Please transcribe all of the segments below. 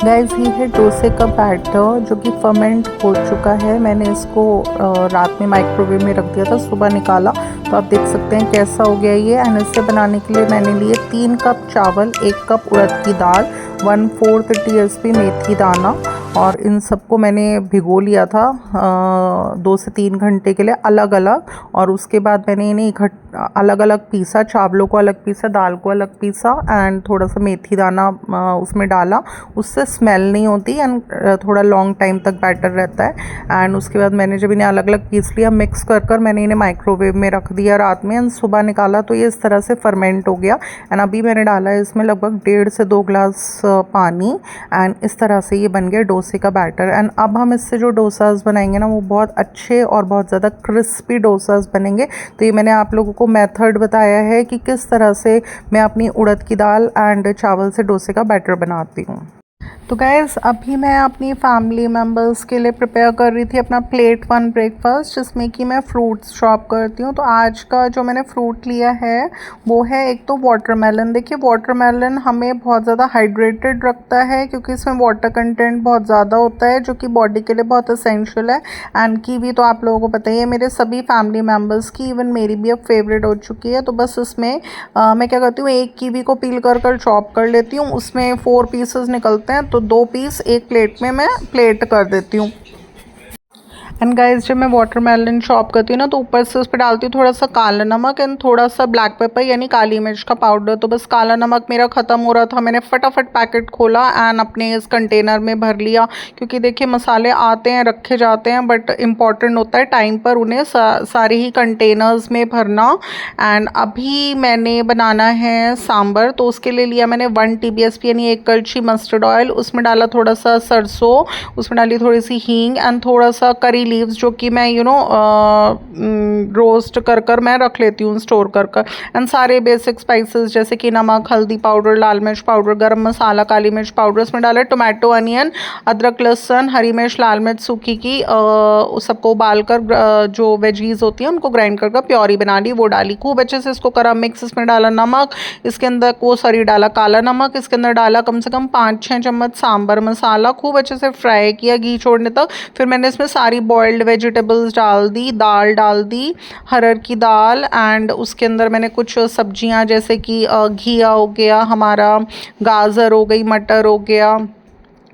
Guys ये है डोसे का बैटर जो कि फर्मेंट हो चुका है। मैंने इसको रात में माइक्रोवेव में रख दिया था, सुबह निकाला तो आप देख सकते हैं कैसा हो गया ये। एंड इसे बनाने के लिए मैंने लिए 3 कप चावल, 1 कप उड़द की दाल, 1/4 टीस्पून मेथी दाना और इन सबको मैंने भिगो लिया था 2 से 3 घंटे के लिए अलग अलग। और उसके बाद मैंने इन्हें अलग अलग पीसा, चावलों को अलग पीसा, दाल को अलग पीसा एंड थोड़ा सा मेथी दाना उसमें डाला। उससे स्मेल नहीं होती एंड थोड़ा लॉन्ग टाइम तक बैटर रहता है। एंड उसके बाद मैंने जब इन्हें अलग अलग पीस लिया, मिक्स कर मैंने इन्हें माइक्रोवेव में रख दिया रात में एंड सुबह निकाला तो ये इस तरह से फर्मेंट हो गया। एंड अभी मैंने डाला है इसमें लगभग 1.5 से 2 ग्लास पानी एंड इस तरह से ये बन गया डोसे का बैटर। एंड अब हम इससे जो डोसास बनाएंगे ना वो बहुत अच्छे और बहुत ज़्यादा क्रिस्पी डोसास बनेंगे। तो ये मैंने आप लोगों को मेथड बताया है कि किस तरह से मैं अपनी उड़द की दाल एंड चावल से डोसे का बैटर बनाती हूँ। तो गाइज़ अभी मैं अपनी फैमिली मेम्बर्स के लिए प्रिपेयर कर रही थी अपना प्लेट 1 ब्रेकफास्ट, जिसमें कि मैं फ्रूट्स चॉप करती हूँ। तो आज का जो मैंने फ्रूट लिया है वो है एक तो वाटरमेलन। देखिए वाटरमेलन हमें बहुत ज़्यादा हाइड्रेटेड रखता है क्योंकि इसमें वाटर कंटेंट बहुत ज़्यादा होता है जो कि बॉडी के लिए बहुत असेंशियल है। एंड कीवी तो आप लोगों को पता ही है, मेरे सभी फैमिली मेम्बर्स की, इवन मेरी भी अब फेवरेट हो चुकी है। तो बस इसमें मैं क्या करती हूँ, एक कीवी को पील कर चॉप कर लेती हूँ, उसमें 4 पीसेस निकलते हैं तो 2 पीस एक प्लेट में मैं प्लेट कर देती हूँ। एंड गाइस जब मैं वाटरमेलन चॉप करती हूँ ना तो ऊपर से उस पर डालती हूँ थोड़ा सा काला नमक एंड थोड़ा सा ब्लैक पेपर यानी काली मिर्च का पाउडर। तो बस काला नमक मेरा ख़त्म हो रहा था, मैंने फटाफट पैकेट खोला एंड अपने इस कंटेनर में भर लिया। क्योंकि देखिए मसाले आते हैं रखे जाते हैं बट इम्पॉर्टेंट होता है टाइम पर उन्हें सारे ही कंटेनर्स में भरना। एंड अभी मैंने बनाना है सांभर, तो उसके लिए लिया मैंने 1 TBSP यानी 1 कड़छी मस्टर्ड ऑयल, उसमें डाला थोड़ा सा सरसों, उसमें डाली थोड़ी सी हींग एंड थोड़ा सा करी लीव्स जो कि मैं रोस्ट कर मैं रख लेती हूँ स्टोर कर एंड सारे बेसिक स्पाइसेस जैसे कि नमक, हल्दी पाउडर, लाल मिर्च पाउडर, गरम मसाला, काली मिर्च पाउडर, इसमें डाला टोमेटो, अनियन, अदरक, लहसुन, हरी मिर्च, लाल मिर्च सूखी की सबको उबाल कर जो वेजीज होती हैं उनको ग्राइंड कर प्योरी बना ली, वो डाली, खूब अच्छे से इसको करा मिक्स। इसमें डाला नमक, इसके अंदर डाला काला नमक, इसके अंदर डाला कम से कम 5-6 चम्मच सांभर मसाला, खूब अच्छे से फ्राई किया घी छोड़ने तक। फिर मैंने इसमें सारी बॉइल्ड वेजिटेबल्स डाल दी, दाल डाल दी, हरर की दाल एंड उसके अंदर मैंने कुछ सब्जियां जैसे कि घिया हो गया हमारा, गाजर हो गई, मटर हो गया,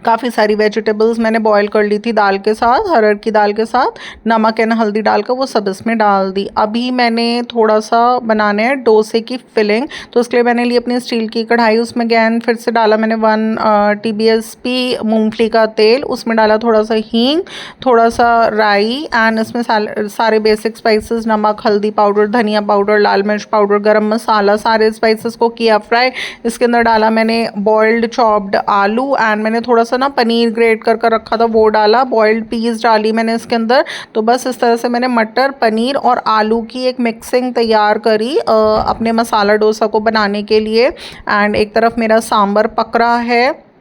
काफ़ी सारी वेजिटेबल्स मैंने बॉईल कर ली थी दाल के साथ, हरर की दाल के साथ, नमक एंड हल्दी डालकर वो सब इसमें डाल दी। अभी मैंने थोड़ा सा बनाने हैं डोसे की फिलिंग, तो उसके लिए मैंने ली अपनी स्टील की कढ़ाई, उसमें गैन फिर से डाला मैंने 1 TBSP मूंगफली का तेल, उसमें डाला थोड़ा सा हींग, थोड़ा सा राई एंड इसमें सारे बेसिक स्पाइसेस, नमक, हल्दी पाउडर, धनिया पाउडर, लाल मिर्च पाउडर, गरम मसाला, सारे स्पाइसेस को किया फ्राई। इसके अंदर डाला मैंने बॉइल्ड चॉप्ड आलू एंड मैंने थोड़ा ना पनीर ग्रेट कर रखा था वो डाला, बॉइल्ड पीस डाली मैंने इसके अंदर। तो बस इस तरह से मैंने मटर, पनीर और आलू की एक मिक्सिंग तैयार करी अपने मसाला डोसा को बनाने के लिए। एंड एक तरफ मेरा सांभर पक रहा है,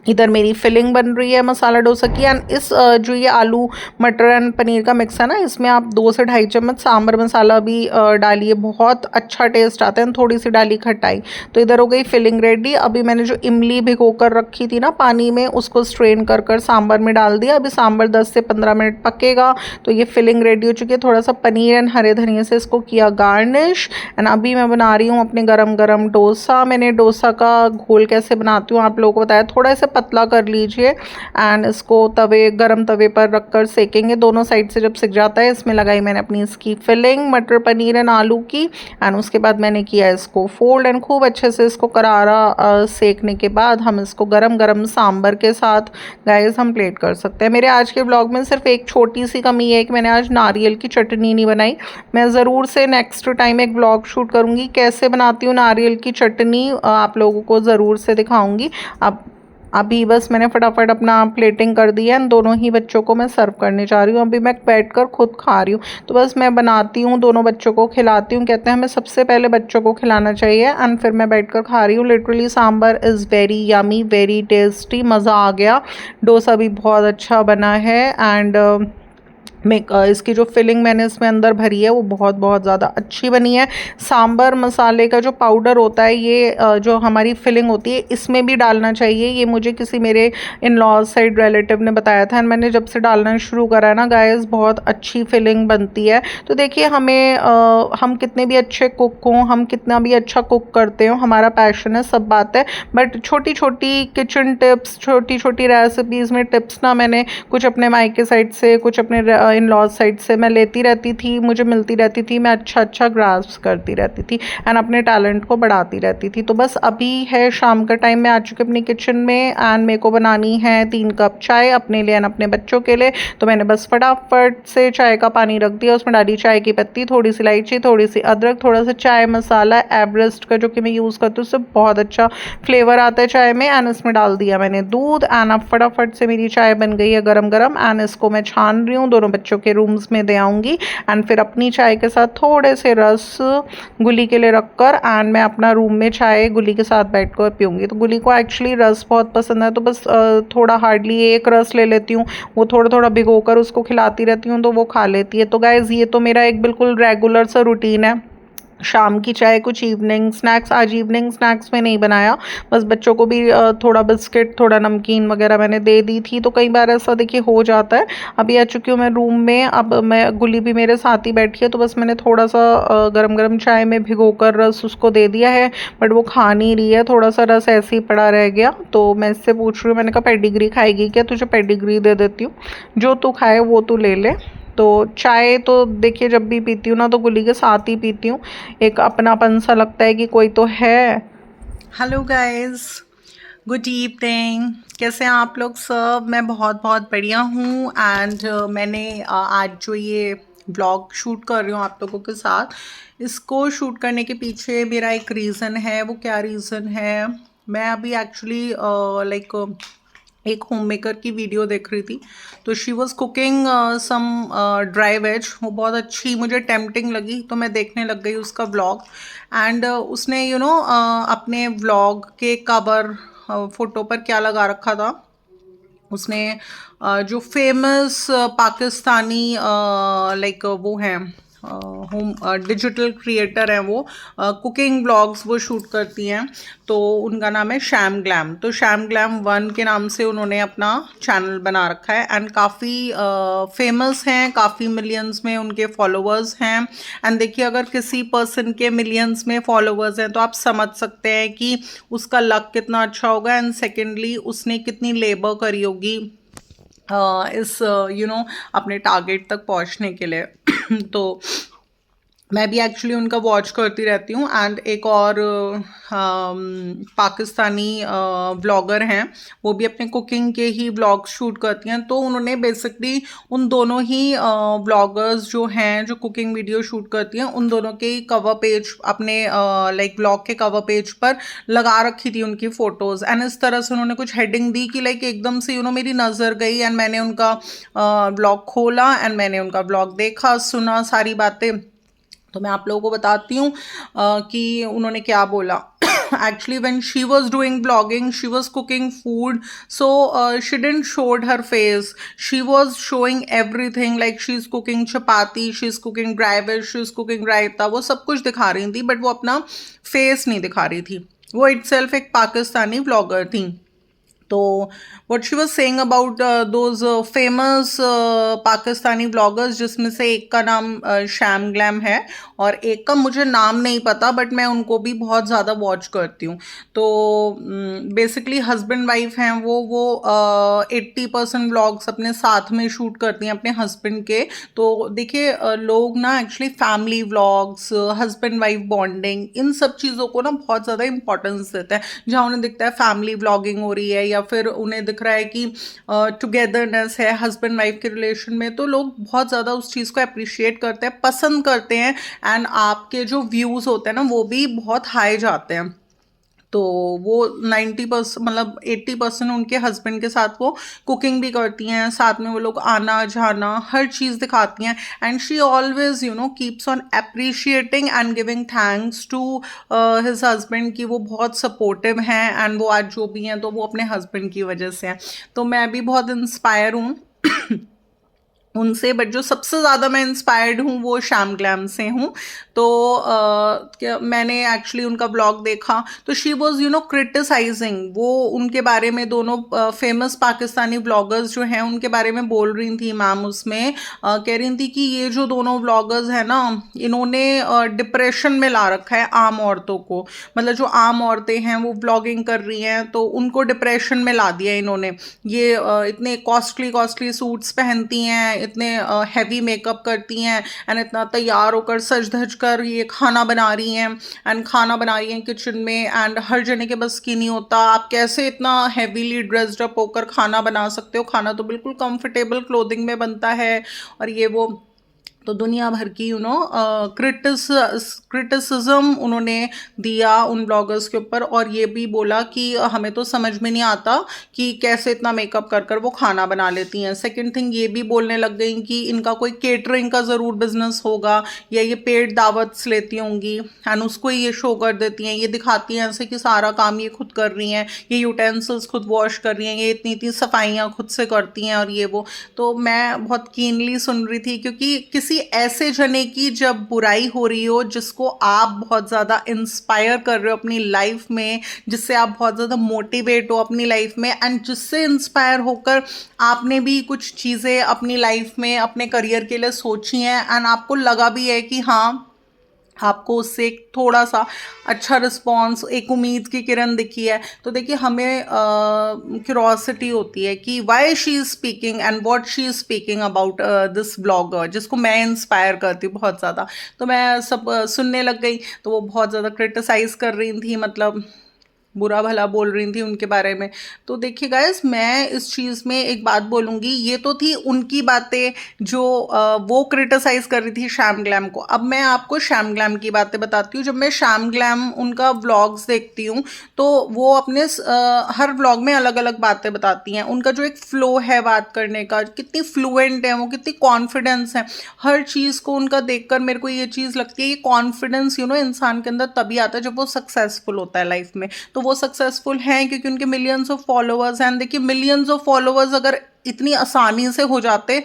इधर मेरी फिलिंग बन रही है मसाला डोसा की। एंड इस जो ये आलू मटर एंड पनीर का मिक्स है ना, इसमें आप 2 से 2.5 चम्मच सांभर मसाला भी डालिए, बहुत अच्छा टेस्ट आता है। थोड़ी सी डाली खटाई। तो इधर हो गई फिलिंग रेडी। अभी मैंने जो इमली भिगो कर रखी थी ना पानी में, उसको स्ट्रेन कर सांभर में डाल दिया। अभी सांभर 10 से 15 मिनट पकेगा तो ये फिलिंग रेडी हो चुकी है। थोड़ा सा पनीर एंड हरे धनिया से इसको किया गार्निश। एंड अभी मैं बना रही हूँ अपने गरम गरम डोसा। मैंने डोसा का घोल कैसे बनाती हूँ आप लोगों को बताया, थोड़ा सा पतला कर लीजिए एंड इसको गरम तवे पर रखकर सेकेंगे, दोनों साइड से जब सिक जाता है। इसमें लगाई मैंने अपनी इसकी फिलिंग मटर, पनीर एंड आलू की एंड उसके बाद मैंने किया इसको फोल्ड एंड खूब अच्छे से इसको करारा सेकने के बाद हम इसको गरम गरम सांभर के साथ गाइस हम प्लेट कर सकते हैं। मेरे आज के ब्लॉग में सिर्फ एक छोटी सी कमी है कि मैंने आज नारियल की चटनी नहीं बनाई। मैं ज़रूर से नेक्स्ट टाइम एक ब्लॉग शूट करूँगी, कैसे बनाती हूँ नारियल की चटनी आप लोगों को ज़रूर से दिखाऊँगी। अभी बस मैंने फटाफट अपना प्लेटिंग कर दी है, दोनों ही बच्चों को मैं सर्व करने जा रही हूँ। अभी मैं बैठकर खुद खा रही हूँ। तो बस मैं बनाती हूँ, दोनों बच्चों को खिलाती हूँ, कहते हैं हमें सबसे पहले बच्चों को खिलाना चाहिए एंड फिर मैं बैठकर खा रही हूँ। Literally sambar is very yummy, very tasty, मज़ा आ गया। डोसा भी बहुत अच्छा बना है एंड इसकी जो फिलिंग मैंने इसमें अंदर भरी है वो बहुत बहुत ज़्यादा अच्छी बनी है। सांबर मसाले का जो पाउडर होता है ये जो हमारी फिलिंग होती है इसमें भी डालना चाहिए। ये मुझे किसी मेरे इन लॉज साइड रिलेटिव ने बताया था, एंड मैंने जब से डालना शुरू करा है ना गाइस, बहुत अच्छी फिलिंग बनती है। तो देखिए हमें हम कितने भी अच्छे कुक हों, हम कितना भी अच्छा कुक करते हो, हमारा पैशन है, सब बात है, बट छोटी छोटी किचन टिप्स, छोटी छोटी रेसिपीज़ में टिप्स ना मैंने कुछ अपने मायके साइड से, कुछ अपने इन लॉज साइड से मैं लेती रहती थी, मुझे मिलती रहती थी, मैं अच्छा अच्छा ग्रास्प करती रहती थी एंड अपने टैलेंट को बढ़ाती रहती थी। तो बस अभी है शाम का टाइम, मैं आ चुकी अपनी किचन में एंड मेरे को बनानी है 3 कप चाय अपने लिए एंड अपने बच्चों के लिए। तो मैंने बस फटाफट से चाय का पानी रख दिया, उसमें डाली चाय की पत्ती, थोड़ी सी इलायची, थोड़ी सी अदरक, थोड़ा सा चाय मसाला एवरेस्ट का जो कि मैं यूज़ करती हूँ, उससे बहुत अच्छा फ्लेवर आता है चाय में, एंड इसमें डाल दिया मैंने दूध एंड अब फटाफट से मेरी चाय बन गई है गरम गरम एंड इसको मैं छान रही हूँ, दोनों बच्चों के रूम्स में दे आऊँगी एंड फिर अपनी चाय के साथ थोड़े से रस गुली के लिए रखकर एंड मैं अपना रूम में चाय गुली के साथ बैठ कर पीऊँगी। तो गुली को एक्चुअली रस बहुत पसंद है, तो बस थोड़ा हार्डली एक रस ले लेती हूँ, वो थोड़ा थोड़ा भिगो कर उसको खिलाती रहती हूँ तो वो खा लेती है। तो गाइज़ ये तो मेरा एक बिल्कुल रेगुलर सा रूटीन है, शाम की चाय, कुछ इवनिंग स्नैक्स। आज इवनिंग स्नैक्स में नहीं बनाया, बस बच्चों को भी थोड़ा बिस्किट, थोड़ा नमकीन वगैरह मैंने दे दी थी, तो कई बार ऐसा देखिए हो जाता है। अभी आ चुकी हूँ मैं रूम में, अब मैं गुली भी मेरे साथ ही बैठी है, तो बस मैंने थोड़ा सा गरम गरम चाय में भिगोकर रस उसको दे दिया है, बट वो खा नहीं रही है, थोड़ा सा रस ऐसे ही पड़ा रह गया। तो मैं इससे पूछ रही हूँ, मैंने कहा पेडिग्री खाएगी क्या, तुझे पेडिग्री दे देती हूँ, जो तू खाए वो तू ले ले। तो चाय तो देखिए जब भी पीती हूँ ना तो गुली के साथ ही पीती हूँ, एक अपनापन सा लगता है कि कोई तो है। हेलो गाइस, गुड इवनिंग, कैसे हैं आप लोग सब? मैं बहुत बहुत बढ़िया हूँ एंड मैंने आज जो ये ब्लॉग शूट कर रही हूँ आप लोगों के साथ, इसको शूट करने के पीछे मेरा एक रीज़न है। वो क्या रीज़न है, मैं अभी एक्चुअली लाइक एक होम मेकर की वीडियो देख रही थी, तो she was cooking some dry veg, वो बहुत अच्छी मुझे टेम्पटिंग लगी, तो मैं देखने लग गई उसका व्लॉग एंड उसने अपने व्लॉग के कवर फोटो पर क्या लगा रखा था, उसने जो फेमस पाकिस्तानी लाइक वो हैं होम डिजिटल क्रिएटर हैं, वो कुकिंग ब्लॉग्स वो शूट करती हैं, तो उनका नाम है शैम ग्लैम। तो शैम ग्लैम 1 के नाम से उन्होंने अपना चैनल बना रखा है एंड काफ़ी फेमस हैं, काफ़ी मिलियंस में उनके फॉलोअर्स हैं। एंड देखिए अगर किसी पर्सन के मिलियंस में फॉलोअर्स हैं तो आप समझ सकते हैं कि उसका लक कितना अच्छा होगा, एंड सेकेंडली उसने कितनी लेबर करी होगी इस अपने टारगेट तक पहुंचने के लिए। तो मैं भी एक्चुअली उनका वॉच करती रहती हूँ एंड एक और पाकिस्तानी ब्लॉगर हैं, वो भी अपने कुकिंग के ही ब्लॉग शूट करती हैं। तो उन्होंने बेसिकली उन दोनों ही ब्लॉगर्स जो हैं जो कुकिंग वीडियो शूट करती हैं, उन दोनों के कवर पेज अपने लाइक ब्लॉग के कवर पेज पर लगा रखी थी उनकी फ़ोटोज़ एंड इस तरह से उन्होंने कुछ हेडिंग दी कि लाइक एकदम से मेरी नज़र गई एंड मैंने उनका ब्लॉग खोला एंड मैंने उनका ब्लॉग देखा, सुना सारी बातें। तो मैं आप लोगों को बताती हूँ कि उन्होंने क्या बोला। Actually when she was doing blogging she was cooking food, so she didn't showed her face, she was showing everything, like she's cooking chapati, she's cooking dry veg, she's cooking raita, वो सब कुछ दिखा रही थी but वो अपना face नहीं दिखा रही थी। वो इटसेल्फ एक पाकिस्तानी ब्लॉगर थी। तो what she was saying about those famous Pakistani bloggers, जिसमें से एक का नाम शैम ग्लैम है और एक का मुझे नाम नहीं पता, बट मैं उनको भी बहुत ज़्यादा वॉच करती हूँ। तो बेसिकली हस्बैंड वाइफ हैं वो 80% ब्लॉग्स अपने साथ में शूट करती हैं अपने हस्बैंड के। तो देखिए लोग ना actually family vlogs, husband wife bonding, इन सब चीज़ों को ना बहुत ज़्यादा इंपॉर्टेंस देते हैं। जहाँ उन्हें दिखता है फैमिली व्लॉगिंग हो रही है या फिर उन्हें दिख रहा है कि टुगेदरनेस है हस्बैंड वाइफ के रिलेशन में, तो लोग बहुत ज़्यादा उस चीज़ को अप्रिशिएट करते हैं, पसंद करते हैं एंड आपके जो व्यूज़ होते हैं ना वो भी बहुत हाई जाते हैं। तो वो 90% मतलब 80% उनके हस्बैंड के साथ वो कुकिंग भी करती हैं, साथ में वो लोग आना जाना हर चीज़ दिखाती हैं and she always keeps on appreciating and giving thanks to his husband कि वो बहुत सपोर्टिव हैं एंड वो आज जो भी हैं तो वो अपने हस्बैंड की वजह से हैं। तो मैं भी बहुत इंस्पायर हूँ उनसे, बट जो सबसे ज़्यादा मैं इंस्पायर्ड हूँ वो श्याम ग्लैम से हूँ। तो मैंने एक्चुअली उनका ब्लॉग देखा, तो शी वॉज क्रिटिसाइजिंग, वो उनके बारे में दोनों फेमस पाकिस्तानी ब्लॉगर्स जो हैं उनके बारे में बोल रही थी मैम उसमें, कह रही थी कि ये जो दोनों ब्लॉगर्स हैं ना, इन्होंने डिप्रेशन में ला रखा है आम औरतों को। मतलब जो आम औरतें हैं वो ब्लॉगिंग कर रही हैं तो उनको डिप्रेशन में ला दिया इन्होंने। ये इतने कॉस्टली कॉस्टली सूट्स पहनती हैं, इतने हैवी मेकअप करती हैं, एंड इतना तैयार होकर सज धज कर ये खाना बना रही हैं, एंड खाना बना रही हैं किचन में, एंड हर जने के बस की नहीं होता। आप कैसे इतना हैवीली ड्रेस्ड अप होकर खाना बना सकते हो? खाना तो बिल्कुल कंफर्टेबल क्लोथिंग में बनता है, और ये वो। तो दुनिया भर की क्रिटिसिज्म उन्होंने दिया उन ब्लॉगर्स के ऊपर, और ये भी बोला कि हमें तो समझ में नहीं आता कि कैसे इतना मेकअप कर कर वो खाना बना लेती हैं। सेकंड थिंग ये भी बोलने लग गई कि इनका कोई केटरिंग का ज़रूर बिजनेस होगा, या ये पेड दावत्स लेती होंगी एंड उसको ही ये शो कर देती हैं, ये दिखाती हैं ऐसे कि सारा काम ये खुद कर रही हैं, ये यूटेंसिल्स खुद वॉश कर रही हैं, ये इतनी इतनी सफाइयाँ खुद से करती हैं, और ये वो। तो मैं बहुत कीनली सुन रही थी, क्योंकि किसी ऐसे जने की जब बुराई हो रही हो जिसको आप बहुत ज़्यादा इंस्पायर कर रहे हो अपनी लाइफ में, जिससे आप बहुत ज़्यादा मोटिवेट हो अपनी लाइफ में, एंड जिससे इंस्पायर होकर आपने भी कुछ चीज़ें अपनी लाइफ में अपने करियर के लिए सोची हैं, एंड आपको लगा भी है कि हाँ आपको उससे एक थोड़ा सा अच्छा रिस्पॉन्स, एक उम्मीद की किरण दिखी है, तो देखिए हमें क्यूरोसिटी होती है कि why she is speaking and what she is speaking about this blogger, जिसको मैं इंस्पायर करती हूँ बहुत ज़्यादा। तो मैं सब सुनने लग गई, तो वो बहुत ज़्यादा क्रिटिसाइज़ कर रही थी, मतलब बुरा भला बोल रही थी उनके बारे में। तो देखिए गाइस, मैं इस चीज़ में एक बात बोलूँगी, ये तो थी उनकी बातें जो वो क्रिटिसाइज़ कर रही थी श्याम ग्लैम को। अब मैं आपको श्याम ग्लैम की बातें बताती हूँ। जब मैं श्याम ग्लैम उनका व्लॉग्स देखती हूँ तो वो अपने हर व्लॉग में अलग अलग बातें बताती हैं। उनका जो एक फ्लो है बात करने का, कितनी फ्लुएंट है वो, कितनी कॉन्फिडेंस है। हर चीज़ को उनका देखकर मेरे को ये चीज़ लगती है, ये कॉन्फिडेंस इंसान के अंदर तभी आता है जब वो सक्सेसफुल होता है लाइफ में। तो वो सक्सेसफुल हैं क्योंकि उनके मिलियंस ऑफ फॉलोअर्स हैं। देखिए मिलियंस ऑफ फॉलोअर्स अगर इतनी आसानी से हो जाते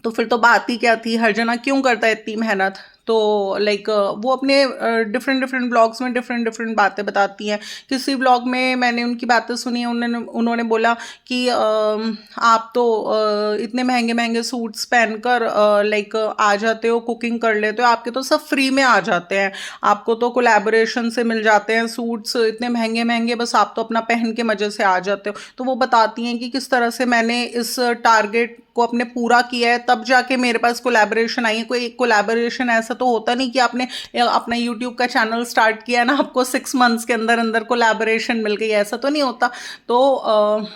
तो फिर तो बात ही क्या थी, हर जना क्यों करता है इतनी मेहनत। तो लाइक वो अपने डिफरेंट डिफरेंट ब्लॉग्स में डिफरेंट डिफरेंट बातें बताती हैं। किसी ब्लॉग में मैंने उनकी बातें सुनी है, उन्होंने बोला कि आप तो इतने महंगे महंगे सूट्स पहनकर लाइक आ जाते हो, कुकिंग कर लेते हो, आपके तो सब फ्री में आ जाते हैं, आपको तो कोलैबोरेशन से मिल जाते हैं सूट्स इतने महंगे महंगे, बस आप तो अपना पहन के मज़े से आ जाते हो। तो वो बताती हैं कि किस तरह से मैंने इस टारगेट को अपने पूरा किया है, तब जाके मेरे पास कोलैबोरेशन आई है। कोई कोलैबोरेशन ऐसा तो होता नहीं कि आपने अपना यूट्यूब का चैनल स्टार्ट किया ना, आपको 6 मंथ्स के अंदर अंदर कोलैबोरेशन मिल गई, ऐसा तो नहीं होता। तो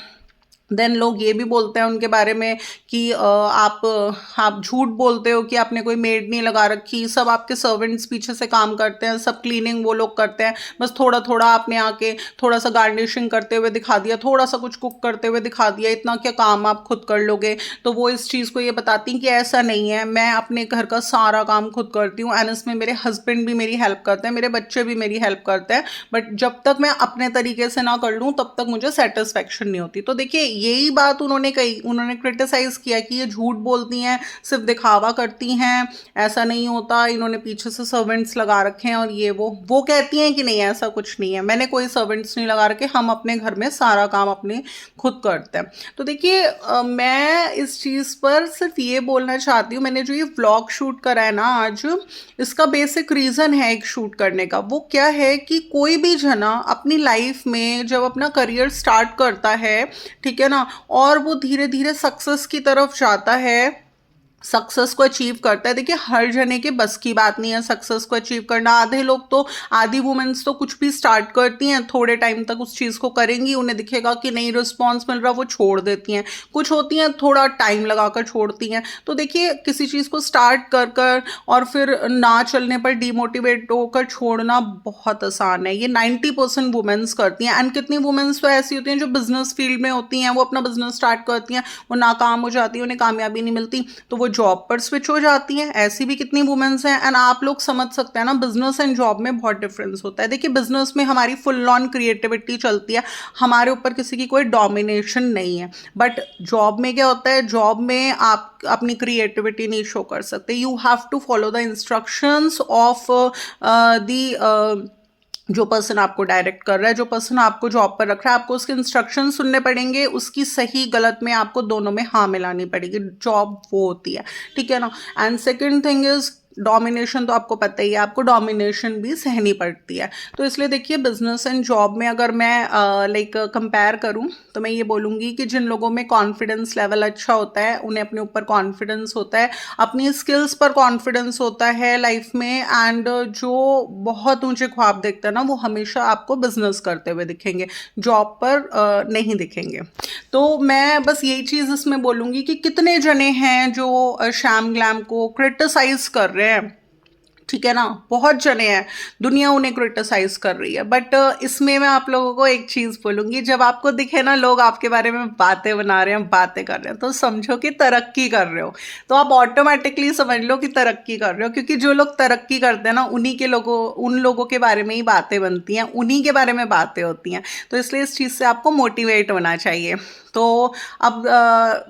देन लोग ये भी बोलते हैं उनके बारे में कि आप झूठ बोलते हो कि आपने कोई मेड नहीं लगा रखी, सब आपके सर्वेंट्स पीछे से काम करते हैं, सब क्लीनिंग वो लोग करते हैं, बस थोड़ा थोड़ा आपने आके थोड़ा सा गार्निशिंग करते हुए दिखा दिया, थोड़ा सा कुछ कुक करते हुए दिखा दिया, इतना क्या काम आप खुद कर लोगे। तो वो इस चीज़ को ये बताती हैं कि ऐसा नहीं है, मैं अपने घर का सारा काम खुद करती हूँ, एंड इसमें मेरे हस्बैंड भी मेरी हेल्प करते हैं, मेरे बच्चे भी मेरी हेल्प करते हैं, बट जब तक मैं अपने तरीके से ना कर लूँ तब तक मुझे सेटिस्फेक्शन नहीं होती। तो देखिए यही बात उन्होंने कही, उन्होंने क्रिटिसाइज किया कि ये झूठ बोलती हैं, सिर्फ दिखावा करती हैं, ऐसा नहीं होता, इन्होंने पीछे से सर्वेंट्स लगा रखे हैं, और ये वो कहती हैं कि नहीं ऐसा कुछ नहीं है, मैंने कोई सर्वेंट्स नहीं लगा रखे, हम अपने घर में सारा काम अपने खुद करते हैं। तो देखिए मैं इस चीज़ पर सिर्फ ये बोलना चाहती हूँ, मैंने जो ये व्लॉग शूट करा है ना आज, इसका बेसिक रीज़न है एक शूट करने का। वो क्या है कि कोई भी जना अपनी लाइफ में जब अपना करियर स्टार्ट करता है, ठीक है ना, और वो धीरे धीरे सक्सेस की तरफ जाता है, सक्सेस को अचीव करता है। देखिए हर जने के बस की बात नहीं है सक्सेस को अचीव करना। आधे लोग तो, आधी वुमेन्स तो कुछ भी स्टार्ट करती हैं, थोड़े टाइम तक उस चीज़ को करेंगी, उन्हें दिखेगा कि नहीं रिस्पॉन्स मिल रहा, वो छोड़ देती हैं। कुछ होती हैं थोड़ा टाइम लगाकर छोड़ती हैं। तो देखिए किसी चीज़ को स्टार्ट कर कर और फिर ना चलने पर डीमोटिवेट होकर छोड़ना बहुत आसान है। ये 90% वुमेन्स करती हैं, एंड कितनी वुमेन्स तो ऐसी होती हैं जो बिजनेस फील्ड में होती हैं, वो अपना बिजनेस स्टार्ट करती हैं, वो नाकाम हो जाती है, उन्हें कामयाबी नहीं मिलती, तो वो वो जॉब पर स्विच हो जाती हैं, ऐसी भी कितनी वुमेन्स हैं। एंड आप लोग समझ सकते हैं ना, बिजनेस एंड जॉब में बहुत डिफरेंस होता है। देखिए बिजनेस में हमारी फुल ऑन क्रिएटिविटी चलती है, हमारे ऊपर किसी की कोई डोमिनेशन नहीं है। बट जॉब में क्या होता है, जॉब में आप अपनी क्रिएटिविटी नहीं शो कर सकते। You have to follow the instructions of the जो पर्सन आपको डायरेक्ट कर रहा है, जो पर्सन आपको जॉब पर रख रहा है, आपको उसके इंस्ट्रक्शन सुनने पड़ेंगे, उसकी सही गलत में आपको दोनों में हाँ मिलानी पड़ेगी। जॉब वो होती है, ठीक है ना। And second thing is domination, तो आपको पता ही है, आपको डोमिनेशन भी सहनी पड़ती है। तो इसलिए देखिए बिजनेस एंड जॉब में अगर मैं लाइक कंपेयर करूं तो मैं ये बोलूँगी कि जिन लोगों में कॉन्फिडेंस लेवल अच्छा होता है, उन्हें अपने ऊपर कॉन्फिडेंस होता है, अपनी स्किल्स पर कॉन्फिडेंस होता है लाइफ में, एंड जो बहुत ऊंचे ख्वाब देखते हैं ना, वो हमेशा आपको बिजनेस करते हुए दिखेंगे, जॉब पर नहीं दिखेंगे। तो मैं बस यही चीज़ इसमें बोलूँगी कि कितने जने हैं जो श्याम ग्लैम को क्रिटिसाइज कर रहे हैं, ठीक है ना, बहुत जने हैं, दुनिया उन्हें क्रिटिसाइज कर रही है। बट इसमें मैं आप लोगों को एक चीज़ बोलूँगी, जब आपको दिखे ना लोग आपके बारे में बातें बना रहे हैं, बातें कर रहे हैं, तो समझो कि तरक्की कर रहे हो। तो आप ऑटोमेटिकली समझ लो कि तरक्की कर रहे हो, क्योंकि जो लोग तरक्की करते हैं ना, उन्हीं के लोगों उन लोगों के बारे में ही बातें बनती हैं, उन्हीं के बारे में बातें होती हैं। तो इसलिए इस चीज़ से आपको मोटिवेट होना चाहिए। तो अब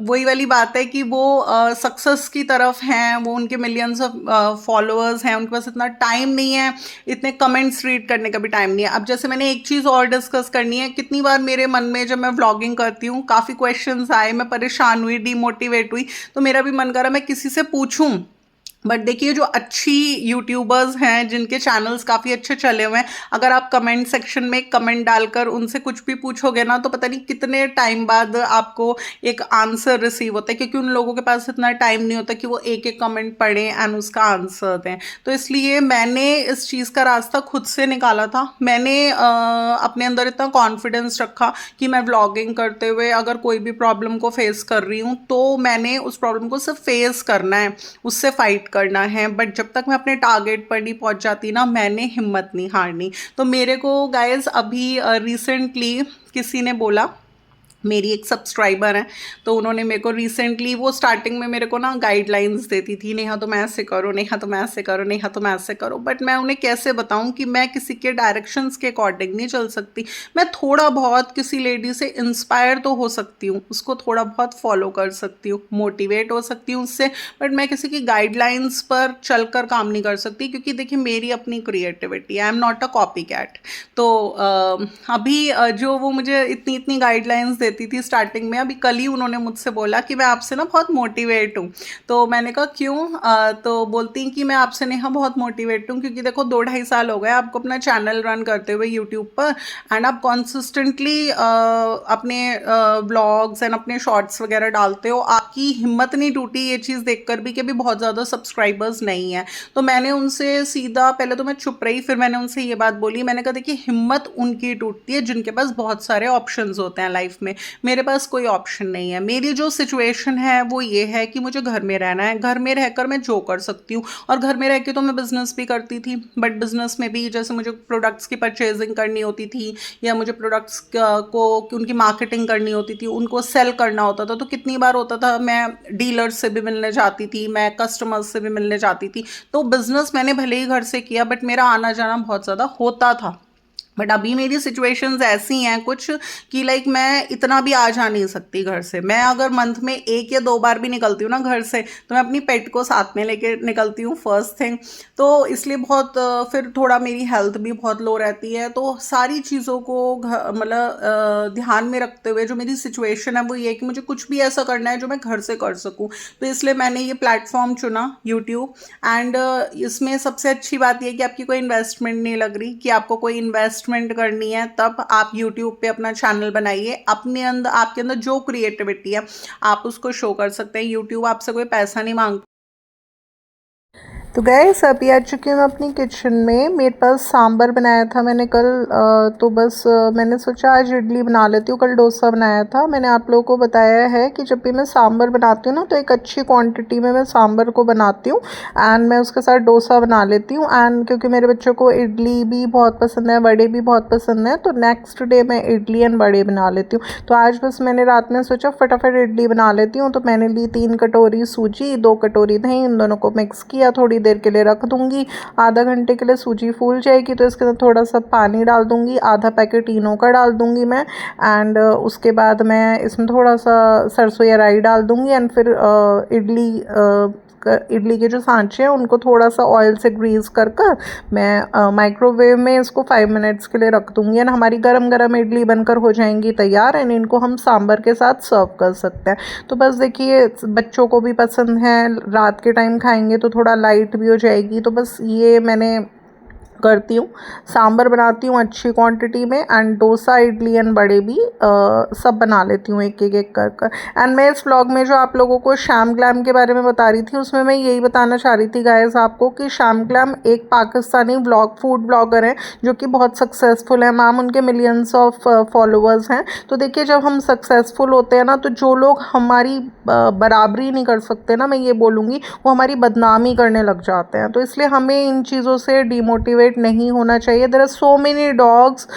वही वाली बात है कि वो सक्सेस की तरफ हैं, वो उनके मिलियंस ऑफ फॉलोअर्स हैं, उनके पास इतना टाइम नहीं है, इतने कमेंट्स रीड करने का भी टाइम नहीं है। अब जैसे मैंने एक चीज़ और डिस्कस करनी है, कितनी बार मेरे मन में जब मैं व्लॉगिंग करती हूँ काफ़ी क्वेश्चंस आए, मैं परेशान हुई, डीमोटिवेट हुई, तो मेरा भी मन करा मैं किसी से पूछूं। बट देखिए जो अच्छी यूट्यूबर्स हैं, जिनके चैनल्स काफ़ी अच्छे चले हुए हैं, अगर आप कमेंट सेक्शन में एक कमेंट डालकर उनसे कुछ भी पूछोगे ना, तो पता नहीं कितने टाइम बाद आपको एक आंसर रिसीव होता है, क्योंकि उन लोगों के पास इतना टाइम नहीं होता कि वो एक एक कमेंट पढ़ें एंड उसका आंसर दें। तो इसलिए मैंने इस चीज़ का रास्ता खुद से निकाला था। मैंने अपने अंदर इतना कॉन्फिडेंस रखा कि मैं व्लॉगिंग करते हुए अगर कोई भी प्रॉब्लम को फेस कर रही हूँ, तो मैंने उस प्रॉब्लम को सिर्फ फेस करना है, उससे फाइट करना है। बट जब तक मैं अपने टारगेट पर नहीं पहुंच जाती ना, मैंने हिम्मत नहीं हारनी। तो मेरे को गाइस अभी रिसेंटली किसी ने बोला, मेरी एक सब्सक्राइबर है, तो उन्होंने मेरे को रिसेंटली, वो स्टार्टिंग में मेरे को ना गाइडलाइंस देती थी, नेहा तो मैं ऐसे करो, नेहा तो मैं ऐसे करो, नेहा तो मैं ऐसे करो। बट मैं उन्हें कैसे बताऊं कि मैं किसी के डायरेक्शंस के अकॉर्डिंग नहीं चल सकती। मैं थोड़ा बहुत किसी लेडी से इंस्पायर तो हो सकती हूँ, उसको थोड़ा बहुत फॉलो कर सकती हूँ, मोटिवेट हो सकती हूँ उससे, बट मैं किसी की गाइडलाइंस पर चलकर काम नहीं कर सकती, क्योंकि देखिए मेरी अपनी creativity, I am not a copycat. तो अभी जो वो मुझे इतनी इतनी गाइडलाइंस देती थी स्टार्टिंग में, अभी कल ही उन्होंने मुझसे बोला कि मैं आपसे ना बहुत मोटिवेट हूँ। तो मैंने कहा क्यों? तो बोलती हैं कि मैं आपसे नेहा बहुत मोटिवेट हूँ, क्योंकि देखो 2-2.5 साल हो गए आपको अपना चैनल रन करते हुए यूट्यूब पर, एंड आप कॉन्सिस्टेंटली अपने ब्लॉग्स एंड अपने शॉर्ट्स वगैरह डालते हो, आपकी हिम्मत नहीं टूटी ये चीज़ देखकर भी कि अभी बहुत ज़्यादा सब्सक्राइबर्स नहीं है। तो मैंने उनसे सीधा, पहले तो मैं चुप रही, फिर मैंने उनसे ये बात बोली, मैंने कहा देखिए हिम्मत उनकी टूटती है जिनके पास बहुत सारे ऑप्शंस होते हैं लाइफ में, मेरे पास कोई ऑप्शन नहीं है। मेरी जो सिचुएशन है वो ये है कि मुझे घर में रहना है, घर में रहकर मैं जो कर सकती हूँ, और घर में रह के तो मैं बिजनेस भी करती थी, बट बिजनेस में भी जैसे मुझे प्रोडक्ट्स की परचेजिंग करनी होती थी, या मुझे प्रोडक्ट्स को उनकी मार्केटिंग करनी होती थी, उनको सेल करना होता था, तो कितनी बार होता था मैं डीलर्स से भी मिलने जाती थी, मैं कस्टमर्स से भी मिलने जाती थी। तो बिजनेस मैंने भले ही घर से किया, बट मेरा आना जाना बहुत ज़्यादा होता था। बट अभी मेरी सिचुएशंस ऐसी हैं कुछ कि लाइक मैं इतना भी आ जा नहीं सकती घर से। मैं अगर मंथ में 1 या 2 बार भी निकलती हूँ ना घर से, तो मैं अपनी पेट को साथ में लेके निकलती हूँ फर्स्ट थिंग। तो इसलिए बहुत फिर थोड़ा मेरी हेल्थ भी बहुत लो रहती है। तो सारी चीज़ों को मतलब ध्यान में रखते हुए जो मेरी सिचुएशन है वो ये है कि मुझे कुछ भी ऐसा करना है जो मैं घर से कर सकूँ। तो इसलिए मैंने ये प्लेटफॉर्म चुना, यूट्यूब। एंड इसमें सबसे अच्छी बात यह कि आपकी कोई इन्वेस्टमेंट नहीं लग रही, कि आपको कोई इन्वेस्टमेंट करनी है तब आप यूट्यूब पे अपना चैनल बनाइए, अपने अंदर, आपके अंदर जो क्रिएटिविटी है आप उसको शो कर सकते हैं। यूट्यूब आपसे कोई पैसा नहीं मांगता। तो गैस अभी आ चुकी हूँ अपनी किचन में। मेरे पास सांभर बनाया था मैंने कल, तो बस मैंने सोचा आज इडली बना लेती हूँ। कल डोसा बनाया था। मैंने आप लोगों को बताया है कि जब भी मैं सांभर बनाती हूँ ना, तो एक अच्छी क्वांटिटी में मैं सांभर को बनाती हूँ एंड मैं उसके साथ डोसा बना लेती हूँ। एंड क्योंकि मेरे बच्चों को इडली भी बहुत पसंद है, वड़े भी बहुत पसंद है, तो नेक्स्ट डे मैं इडली एंड वड़े बना लेती हूँ। तो आज बस मैंने रात में सोचा फटाफट इडली बना लेती हूँ। तो मैंने ली 3 कटोरी सूजी, 2 कटोरी दही, इन दोनों को मिक्स किया, थोड़ी देर के लिए रख दूंगी। आधा घंटे के लिए सूजी फूल जाएगी तो इसके अंदर थोड़ा सा पानी डाल दूंगी, आधा पैकेट इनो का डाल दूंगी मैं। एंड उसके बाद मैं इसमें थोड़ा सा सरसों या राई डाल दूंगी। एंड फिर इडली के जो सांचे हैं उनको थोड़ा सा ऑयल से ग्रीस कर मैं माइक्रोवेव में इसको 5 मिनट्स के लिए रख दूंगी। एंड हमारी गरम गरम इडली बनकर हो जाएंगी तैयार। एंड इनको हम सांभर के साथ सर्व कर सकते हैं। तो बस देखिए, बच्चों को भी पसंद है, रात के टाइम खाएंगे तो थोड़ा लाइट भी हो जाएगी। तो बस ये मैंने करती हूँ, सांभर बनाती हूँ अच्छी क्वांटिटी में। एंड डोसा, इडली एंड बड़े भी सब बना लेती हूँ एक एक कर कर। एंड मैं इस व्लॉग में जो आप लोगों को श्याम ग्लैम के बारे में बता रही थी, उसमें मैं यही बताना चाह रही थी गाइस आपको कि श्याम ग्लैम एक पाकिस्तानी फूड ब्लॉगर है जो कि बहुत सक्सेसफुल है। मैम उनके मिलियंस ऑफ फॉलोअर्स हैं। तो देखिए, जब हम सक्सेसफुल होते हैं ना, तो जो लोग हमारी बराबरी नहीं कर सकते ना, मैं ये बोलूँगी, वो हमारी बदनामी करने लग जाते हैं। तो इसलिए हमें इन चीज़ों से डिमोटिवेट नहीं होना चाहिए। There are so many dogs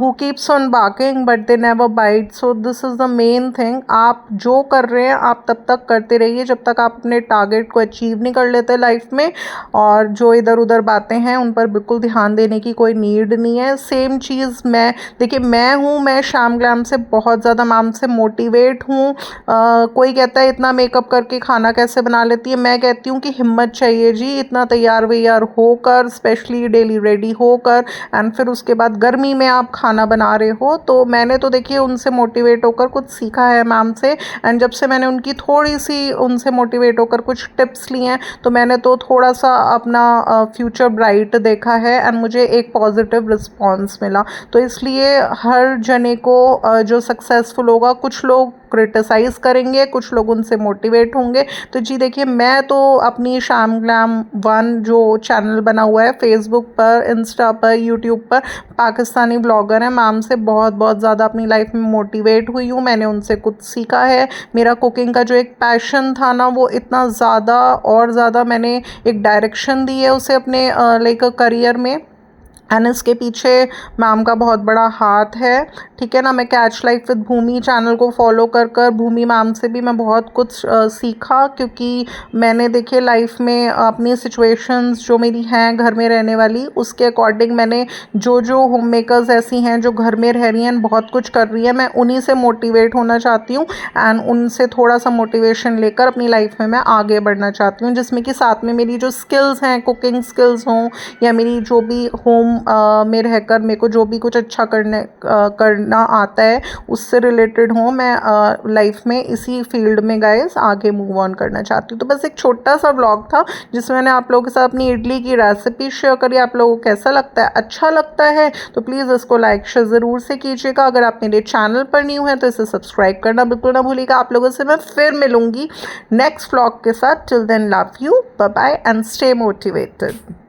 who keeps on barking but they never bite. So this is the main thing. आप जो कर रहे हैं आप तब तक करते रहिए जब तक आप अपने टारगेट को अचीव नहीं कर लेते लाइफ में। और जो इधर उधर बातें हैं उन पर बिल्कुल ध्यान देने की कोई नीड नहीं है। सेम चीज़ देखिए, मैं श्याम ग्लैम से बहुत ज़्यादा मैम से मोटिवेट हूँ। कोई कहता है इतना मेकअप करके खाना कैसे बना लेती है, मैं कहती हूँ कि हिम्मत चाहिए जी, इतना तैयार वैयार होकर, स्पेशली डेली रेडी होकर, एंड फिर उसके बाद गर्मी में आप खाना बना रहे हो। तो मैंने तो देखिए उनसे मोटिवेट होकर कुछ सीखा है मैम से। एंड जब से मैंने उनकी थोड़ी सी उनसे मोटिवेट होकर कुछ टिप्स लिए हैं, तो मैंने तो थोड़ा सा अपना फ्यूचर ब्राइट देखा है एंड मुझे एक पॉजिटिव रिस्पॉन्स मिला। तो इसलिए हर जने को जो सक्सेसफुल होगा, कुछ लोग क्रिटिसाइज़ करेंगे, कुछ लोग उनसे मोटिवेट होंगे। तो जी देखिए, मैं तो अपनी श्याम ग्लैम 1 जो चैनल बना हुआ है फेसबुक पर, इंस्टा पर, यूट्यूब पर, पाकिस्तानी ब्लॉगर हैं, मैम से बहुत बहुत ज़्यादा अपनी लाइफ में मोटिवेट हुई हूँ। मैंने उनसे कुछ सीखा है। मेरा कुकिंग का जो एक पैशन था ना, वो इतना ज़्यादा और ज़्यादा मैंने एक डायरेक्शन दी है उसे अपने लाइक करियर में। एंड इसके पीछे मैम का बहुत बड़ा हाथ है, ठीक है ना। मैं catch life with Bhumi channel को फॉलो कर भूमि मैम से भी मैं बहुत कुछ सीखा, क्योंकि मैंने देखिए लाइफ में अपनी सिचुएशंस जो मेरी हैं घर में रहने वाली, उसके अकॉर्डिंग मैंने जो होम मेकर्स ऐसी हैं जो घर में रह रही हैं, बहुत कुछ कर रही है, मैं उन्हीं से मोटिवेट होना चाहती हूँ। एंड उनसे थोड़ा सा मोटिवेशन लेकर अपनी लाइफ में मैं आगे बढ़ना चाहती हूँ, जिसमें कि साथ में मेरी जो स्किल्स हैं, कुकिंग स्किल्स हों या मेरी जो भी होम में रहकर मेरे को जो भी कुछ अच्छा करना आता है उससे रिलेटेड हो, मैं लाइफ में इसी फील्ड में गाइस आगे मूव ऑन करना चाहती हूँ। तो बस एक छोटा सा व्लॉग था जिसमें मैंने आप लोगों के साथ अपनी इडली की रेसिपी शेयर करी। आप लोगों को कैसा लगता है? अच्छा लगता है तो प्लीज़ इसको लाइक शेयर ज़रूर से कीजिएगा। अगर आप मेरे चैनल पर न्यू हैं तो इसे सब्सक्राइब करना बिल्कुल ना भूलिएगा। आप लोगों से मैं फिर मिलूंगी नेक्स्ट व्लॉग के साथ। Till then, love you, bye bye and stay motivated.